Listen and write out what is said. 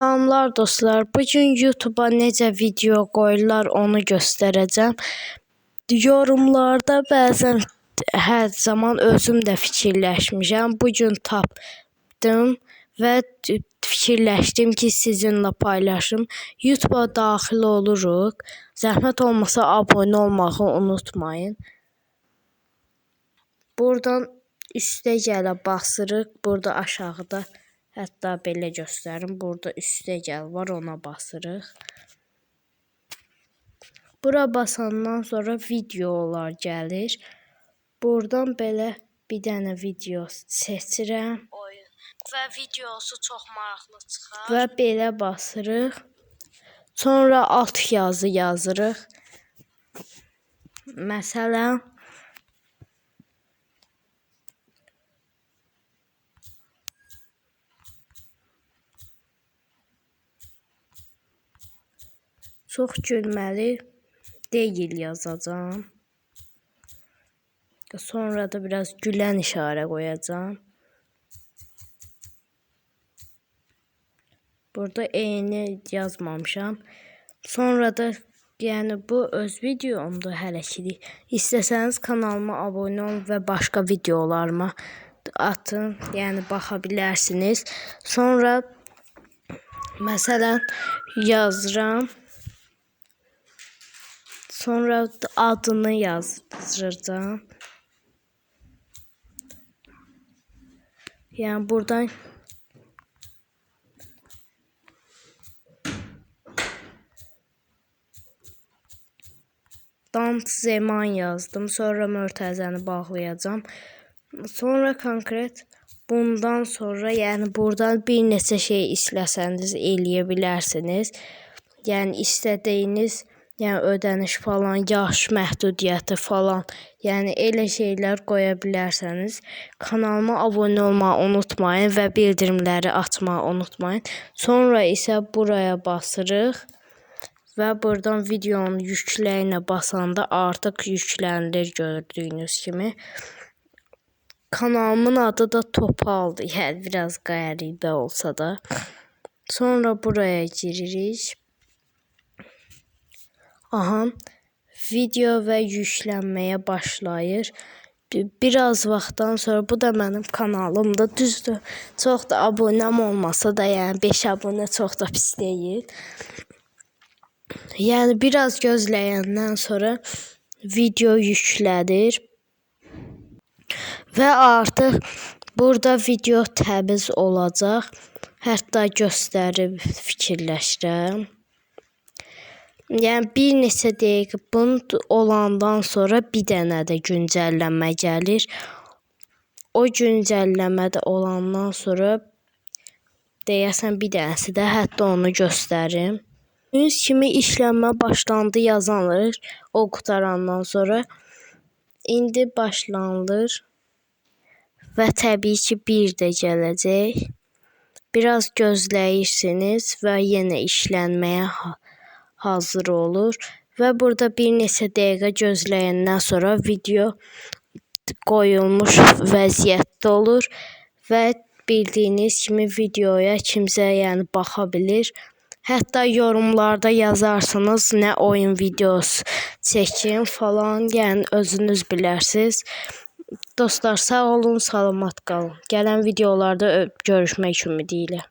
Salamlar dostlar. Bugün YouTube'a necə video qoyurlar onu göstərəcəm. Yorumlarda bəzən hər zaman özüm də fikirləşmişəm. Bugün tapdım və fikirləşdim ki, sizinlə paylaşım. YouTube'a daxil oluruq. Zəhmət olmasa abunə olmağı unutmayın. Buradan üstə gələ basırıq. Burada aşağıda hətta belə göstərim. Burada üstə gəl var, ona basırıq. Bura basandan sonra videolar gəlir. Buradan belə bir dənə video seçirəm. Və videosu çox maraqlı çıxar. Və belə basırıq. Sonra alt yazı yazırıq. Məsələn, çox gülməli deyil yazacağam. Sonra da biraz gülən işarə qoyacağam. Burada eyni yazmamışam. Sonra da yəni bu öz videomdur hələ ki. İstəsəniz kanalıma abunə olun və başqa videolarıma atın. Yəni baxa bilərsiniz. Sonra məsələn yazıram. Sonra adını yazdıracağam. Yəni buradan Dant Zeman yazdım. Sonra mötərizəni bağlayacağam. Sonra konkret bundan sonra yəni buradan bir neçə şey istəsəniz eləyə bilərsiniz. Yəni istədiyiniz yəni ödəniş falan, yaş məhdudiyyəti falan, yəni elə şeylər qoya bilərsəniz. Kanalıma abunə olmağı unutmayın və bildirimləri açmağı unutmayın. Sonra isə buraya basırıq və buradan videonun yükləyinə basanda artıq yüklənir gördüyünüz kimi. Kanalımın adı da Topaldır. Yəni biraz qəribə olsa da. Sonra buraya giririk. Aha, video və yüklənməyə başlayır. Biraz vaxtdan sonra bu da mənim kanalımdır. Düzdür, çox da abunəm olmasa da, yəni 5 abunə çox da pis deyil. Yəni biraz gözləyəndən sonra video yüklədir. Və artıq burada video təmiz olacaq. Hətta göstərib fikirləşirəm. Yəni bir neçə dəqiqə bunu olandan sonra bir dənə də güncəlləmə gəlir. O güncəlləmədə olandan sonra deyəsən bir dənəsi də hətta onu göstərim. Gördüyünüz kimi işlənmə başlandı yazılır. O qutarandan sonra indi başlanılır və təbii ki bir də gələcək. Biraz gözləyirsiniz və yenə işlənməyə hazır olur və burada bir neçə dəqiqə gözləyəndən sonra video qoyulmuş vəziyyətdə olur və bildiyiniz kimi videoya kimsə yəni baxa bilir. Hətta yorumlarda yazarsınız nə oyun videosu çəkin falan, yəni özünüz bilərsiniz. Dostlar sağ olun, salamat qalın. Gələn videolarda görüşmək ümidi ilə.